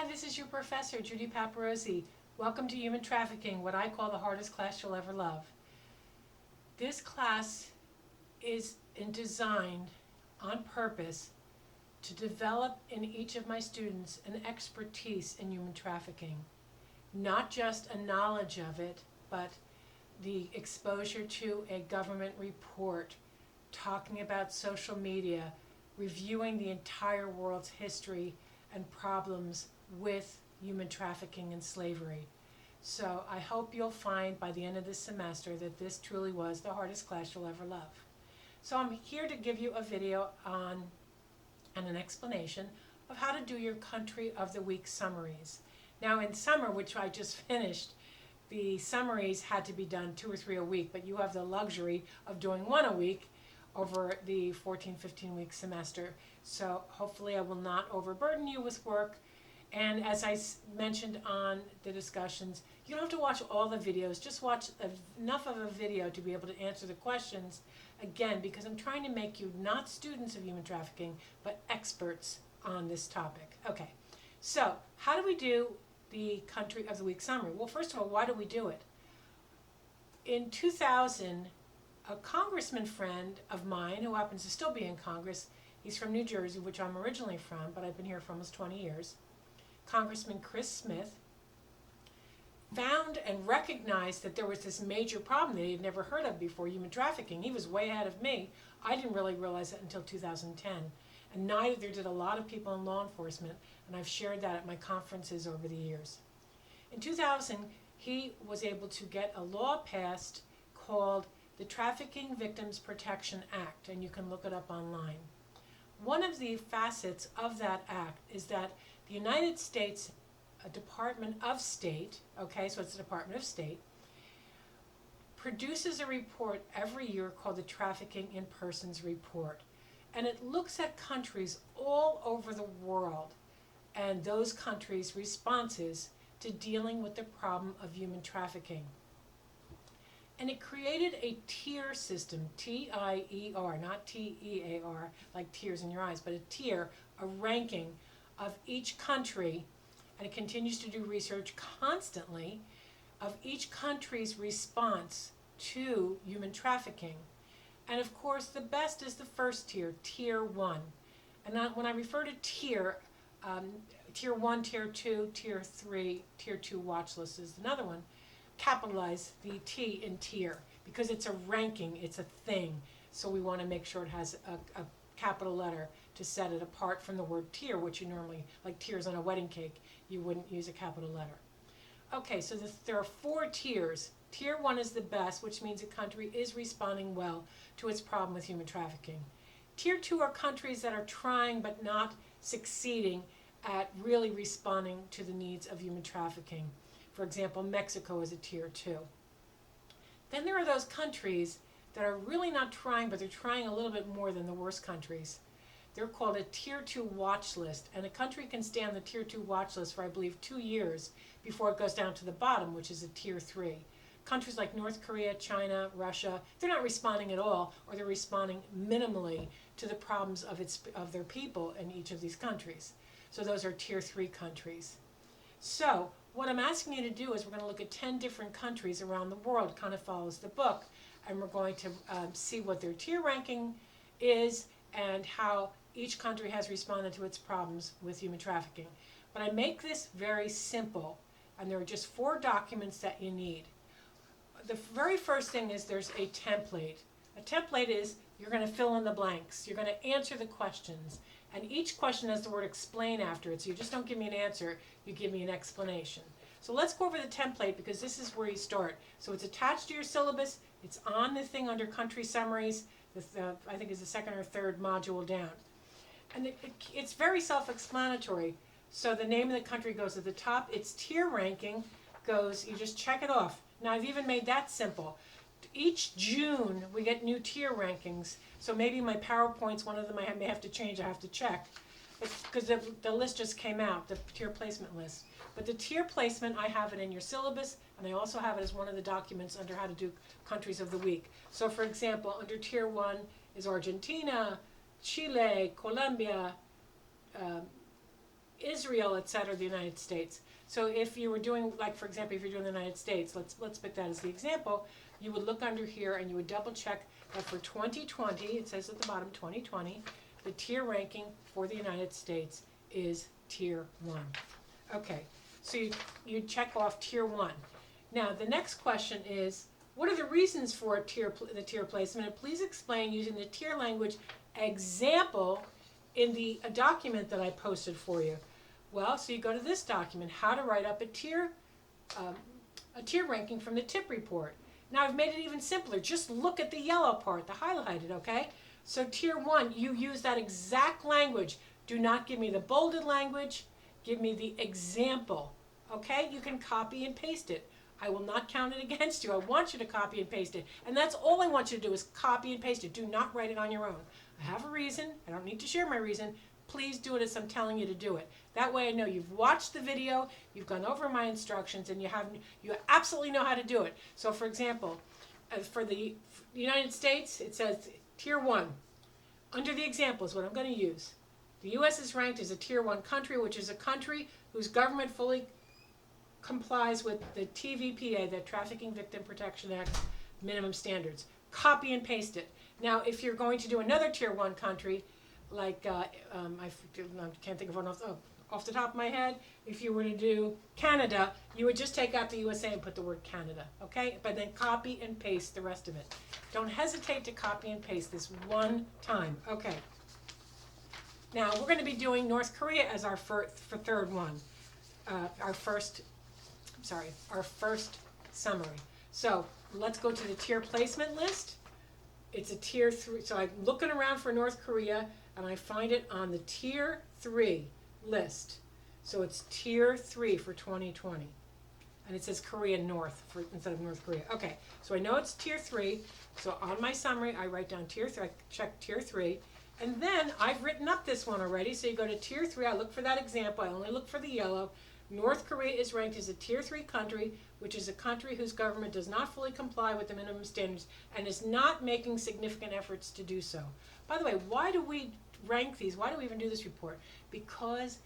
Hi, this is your professor, Judy Paparosi. Welcome to Human Trafficking, what I call the hardest class you'll ever love. This class is designed on purpose to develop in each of my students an expertise in human trafficking. Not just a knowledge of it, but the exposure to a government report, talking about social media, reviewing the entire world's history and problems with human trafficking and slavery. So I hope you'll find by the end of this semester that this truly was the hardest class you'll ever love. So I'm here to give you a video on and an explanation of how to do your Country of the Week summaries. Now in summer, which I just finished, the summaries had to be done 2 or 3 a week, but you have the luxury of doing 1 a week over the 14-15 week semester. So hopefully I will not overburden you with work. And as I mentioned on the discussions, you don't have to watch all the videos, just watch enough of a video to be able to answer the questions, again, because I'm trying to make you not students of human trafficking, but experts on this topic. Okay, so how do we do the Country of the Week summary? Well, first of all, why do we do it? In 2000, a congressman friend of mine who happens to still be in Congress, he's from New Jersey, which I'm originally from, but I've been here for almost 20 years, Congressman Chris Smith, found and recognized that there was this major problem that he had never heard of before, human trafficking. He was way ahead of me. I didn't really realize it until 2010. And neither did a lot of people in law enforcement, and I've shared that at my conferences over the years. In 2000, he was able to get a law passed called the Trafficking Victims Protection Act, and you can look it up online. One of the facets of that act is that the United States Department of State, okay, so it's the Department of State, produces a report every year called the Trafficking in Persons Report. And it looks at countries all over the world and those countries' responses to dealing with the problem of human trafficking. And it created a tier system, T-I-E-R, not T-E-A-R, like tears in your eyes, but a tier, a ranking of each country, and it continues to do research constantly, of each country's response to human trafficking. And of course, the best is the first tier, Tier 1. And when I refer to tier, Tier 1, Tier 2, Tier 3, Tier 2 watch list is another one. Capitalize the T in tier because it's a ranking, it's a thing. So we want to make sure it has a capital letter to set it apart from the word tier, which you normally, like tears on a wedding cake, you wouldn't use a capital letter. Okay, so there are 4 tiers. Tier 1 is the best, which means a country is responding well to its problem with human trafficking. Tier 2 are countries that are trying but not succeeding at really responding to the needs of human trafficking. For example, Mexico is a Tier 2. Then there are those countries that are really not trying, but they're trying a little bit more than the worst countries. They're called a Tier 2 watch list, and a country can stay on the Tier 2 watch list for, I believe, 2 years before it goes down to the bottom, which is a Tier 3. Countries like North Korea, China, Russia, they're not responding at all, or they're responding minimally to the problems of their people in each of these countries. So those are Tier 3 countries. So what I'm asking you to do is we're going to look at 10 different countries around the world, kind of follows the book, and we're going to see what their tier ranking is and how each country has responded to its problems with human trafficking. But I make this very simple, and there are just 4 documents that you need. The very first thing is there's a template. A template is you're going to fill in the blanks. You're going to answer the questions. And each question has the word explain after it, so you just don't give me an answer, you give me an explanation. So let's go over the template because this is where you start. So it's attached to your syllabus, it's on the thing under country summaries, I think is the 2nd or 3rd module down. And it's very self-explanatory. So the name of the country goes at the top, its tier ranking goes, you just check it off. Now I've even made that simple. Each June we get new tier rankings, so maybe my PowerPoints, one of them I may have to change, I have to check, because the list just came out, the tier placement list. But the tier placement, I have it in your syllabus, and I also have it as one of the documents under how to do countries of the week. So for example, under Tier 1 is Argentina, Chile, Colombia, Israel, etc., the United States. So if you were doing, like for example, if you're doing the United States, let's pick that as the example, you would look under here and you would double check that for 2020, it says at the bottom 2020, the tier ranking for the United States is tier 1. Okay, so you check off tier 1. Now the next question is, what are the reasons for the tier placement? And please explain using the tier language example in the document that I posted for you. Well, so you go to this document, how to write up a tier ranking from the tip report. Now I've made it even simpler. Just look at the yellow part, the highlighted, okay? So tier 1, you use that exact language. Do not give me the bolded language. Give me the example, okay? You can copy and paste it. I will not count it against you. I want you to copy and paste it. And that's all I want you to do is copy and paste it. Do not write it on your own. I have a reason. I don't need to share my reason. Please do it as I'm telling you to do it. That way I know you've watched the video, you've gone over my instructions, and you absolutely know how to do it. So for example, for the United States, it says tier 1. Under the examples, what I'm going to use. The U.S. is ranked as a tier 1 country, which is a country whose government fully complies with the TVPA, the Trafficking Victim Protection Act minimum standards. Copy and paste it. Now, if you're going to do another tier 1 country, like I can't think of one off the top of my head. If you were to do Canada, you would just take out the USA and put the word Canada, okay? But then copy and paste the rest of it. Don't hesitate to copy and paste this one time, okay? Now, we're going to be doing North Korea as our third one, our first summary. So let's go to the tier placement list. It's a tier 3, so I'm looking around for North Korea, and I find it on the tier 3 list. So it's tier 3 for 2020. And it says Korea North instead of North Korea. Okay, so I know it's tier 3. So on my summary, I write down tier 3, I check tier 3. And then I've written up this one already. So you go to tier 3, I look for that example, I only look for the yellow. North Korea is ranked as a tier 3 country, which is a country whose government does not fully comply with the minimum standards and is not making significant efforts to do so. By the way, why do we rank these? Why do we even do this report? Because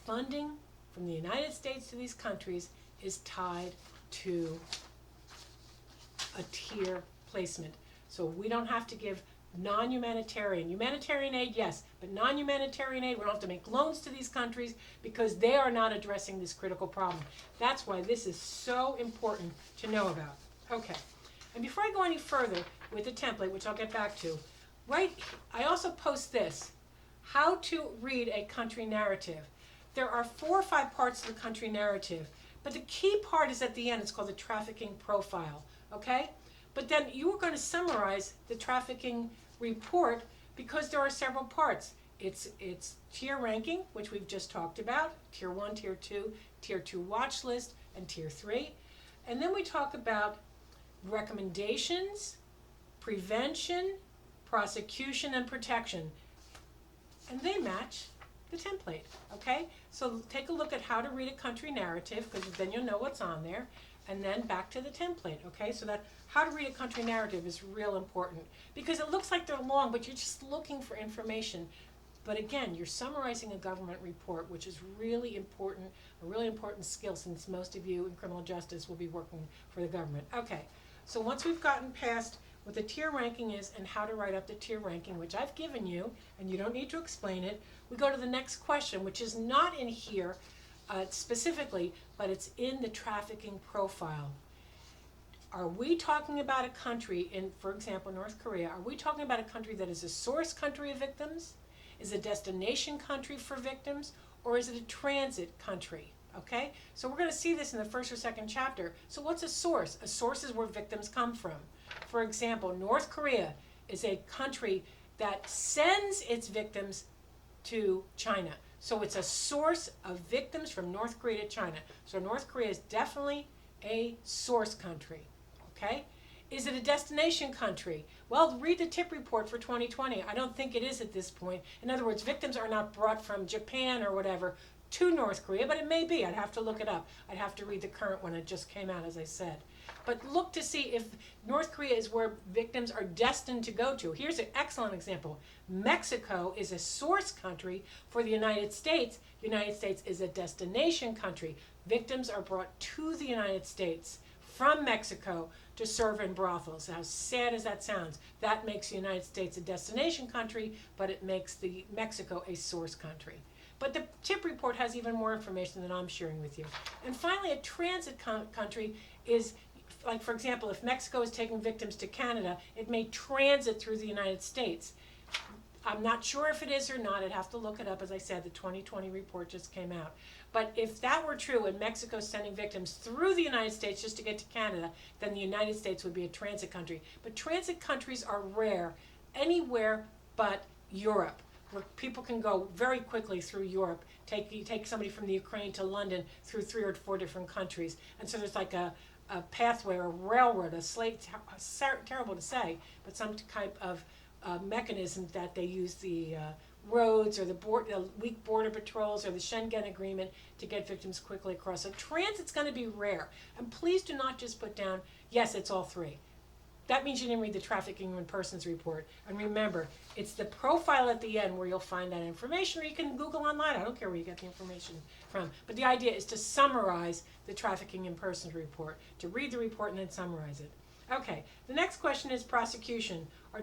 funding from the United States to these countries is tied to a tier placement. So we don't have to give humanitarian aid, yes, but non-humanitarian aid, we don't have to make loans to these countries because they are not addressing this critical problem. That's why this is so important to know about. Okay, and before I go any further with the template, which I'll get back to, I also post this, how to read a country narrative. There are 4 or 5 parts of the country narrative, but the key part is at the end. It's called the trafficking profile, okay? But then you are going to summarize the trafficking report because there are several parts. It's tier ranking, which we've just talked about, tier 1, tier 2 watch list, and tier 3. And then we talk about recommendations, prevention, prosecution, and protection. And they match the template, okay? So take a look at how to read a country narrative, because then you'll know what's on there, and then back to the template, okay? So that how to read a country narrative is real important, because it looks like they're long, but you're just looking for information. But again, you're summarizing a government report, which is really important, a really important skill, since most of you in criminal justice will be working for the government. Okay, so once we've gotten past what the tier ranking is and how to write up the tier ranking, which I've given you, and you don't need to explain it, we go to the next question, which is not in here specifically, but it's in the trafficking profile. Are we talking about a country, for example, North Korea, are we talking about a country that is a source country of victims, is a destination country for victims, or is it a transit country? Okay, so we're going to see this in the first or second chapter. So what's a source? A source is where victims come from. For example, North Korea is a country that sends its victims to China. So it's a source of victims from North Korea to China. So North Korea is definitely a source country. Okay? Is it a destination country? Well, read the tip report for 2020. I don't think it is at this point. In other words, victims are not brought from Japan or whatever to North Korea, but it may be. I'd have to look it up. I'd have to read the current one. It just came out, as I said. But look to see if North Korea is where victims are destined to go to. Here's an excellent example. Mexico is a source country for the United States. The United States is a destination country. Victims are brought to the United States from Mexico to serve in brothels. How sad as that sounds, that makes the United States a destination country, but it makes the Mexico a source country. But the TIP report has even more information than I'm sharing with you. And finally, a transit country is, like, for example, if Mexico is taking victims to Canada, it may transit through the United States. I'm not sure if it is or not. I'd have to look it up. As I said, the 2020 report just came out. But if that were true and Mexico sending victims through the United States just to get to Canada, then the United States would be a transit country. But transit countries are rare anywhere but Europe, where people can go very quickly through Europe. You take somebody from the Ukraine to London through 3 or 4 different countries. And so there's like a pathway or a railroad, terrible to say, but some type of mechanism that they use the roads or the weak border patrols or the Schengen Agreement to get victims quickly across. So transit's going to be rare. And please do not just put down, yes, it's all 3. That means you didn't read the Trafficking in Persons report. And remember, it's the profile at the end where you'll find that information, or you can Google online. I don't care where you get the information from. But the idea is to summarize the Trafficking in Persons report, to read the report and then summarize it. Okay, the next question is prosecution. Are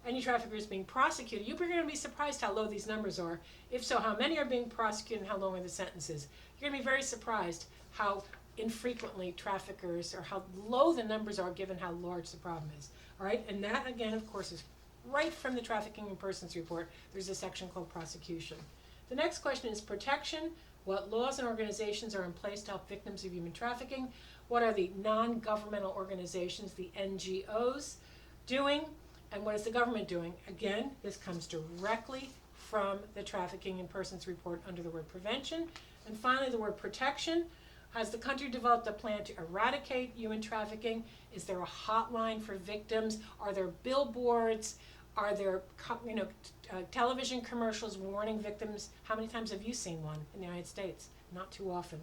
any traffickers being prosecuted? You're going to be surprised how low these numbers are. If so, how many are being prosecuted and how long are the sentences? You're going to be very surprised how infrequently traffickers, or how low the numbers are given how large the problem is. All right, and that again, of course, is right from the Trafficking in Persons report. There's a section called prosecution. The next question is protection. What laws and organizations are in place to help victims of human trafficking? What are the non-governmental organizations, the NGOs, doing? And what is the government doing? Again, this comes directly from the Trafficking in Persons report under the word prevention. And finally, the word protection. Has the country developed a plan to eradicate human trafficking? Is there a hotline for victims? Are there billboards? Are there television commercials warning victims? How many times have you seen one in the United States? Not too often.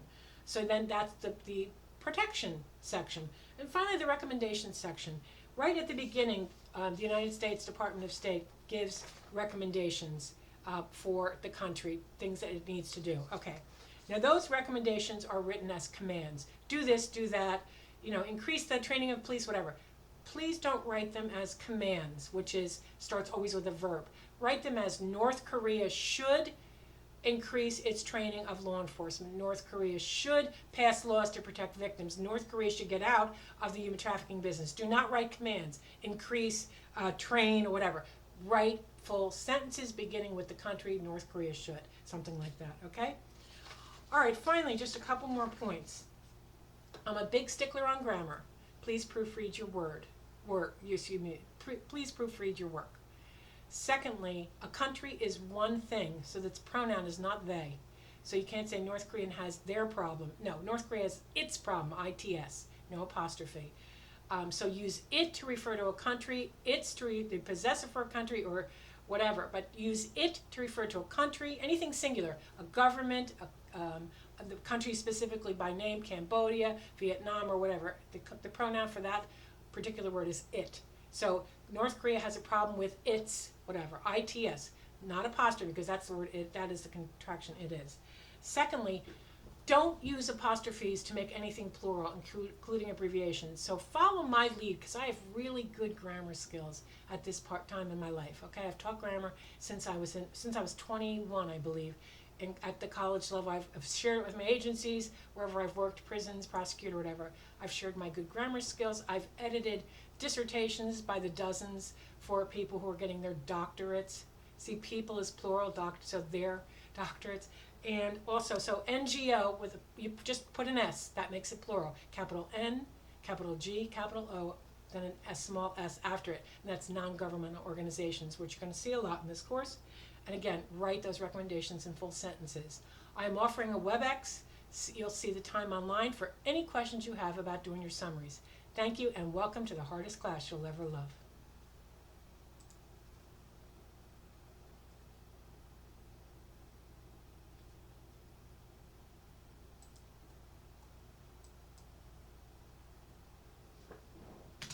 So then that's the protection section. And finally, the recommendation section. Right at the beginning, the United States Department of State gives recommendations for the country, things that it needs to do. Okay. Now those recommendations are written as commands. Do this, do that, increase the training of police, whatever. Please don't write them as commands, which starts always with a verb. Write them as North Korea should increase its training of law enforcement. North Korea should pass laws to protect victims. North Korea should get out of the human trafficking business. Do not write commands, increase, train, or whatever. Write full sentences beginning with the country North Korea should, something like that, okay? All right, finally, just a couple more points. I'm a big stickler on grammar. Please proofread your please proofread your work. Secondly, a country is one thing, so its pronoun is not they. So you can't say North Korean has their problem. No, North Korea has its problem, ITS, no apostrophe. So use it to refer to a country, it's to the possessor for a country, or whatever. But use it to refer to a country, anything singular, a government, the country specifically by name, Cambodia, Vietnam, or whatever. The pronoun for that particular word is it. So North Korea has a problem with its, whatever, ITS, not apostrophe, because that's the word it, that is the contraction it is. Secondly, don't use apostrophes to make anything plural, including abbreviations. So follow my lead, because I have really good grammar skills at this time in my life. Okay, I've taught grammar since I was 21, I believe. And at the college level, I've shared it with my agencies, wherever I've worked, prisons, prosecutor, whatever. I've shared my good grammar skills. I've edited dissertations by the dozens for people who are getting their doctorates. See, people is plural, so their doctorates. And also, so NGO, you just put an S, that makes it plural. Capital N, capital G, capital O, then a small s after it. And that's non-governmental organizations, which you're going to see a lot in this course. And again, write those recommendations in full sentences. I am offering a WebEx. You'll see the time online for any questions you have about doing your summaries. Thank you, and welcome to the hardest class you'll ever love.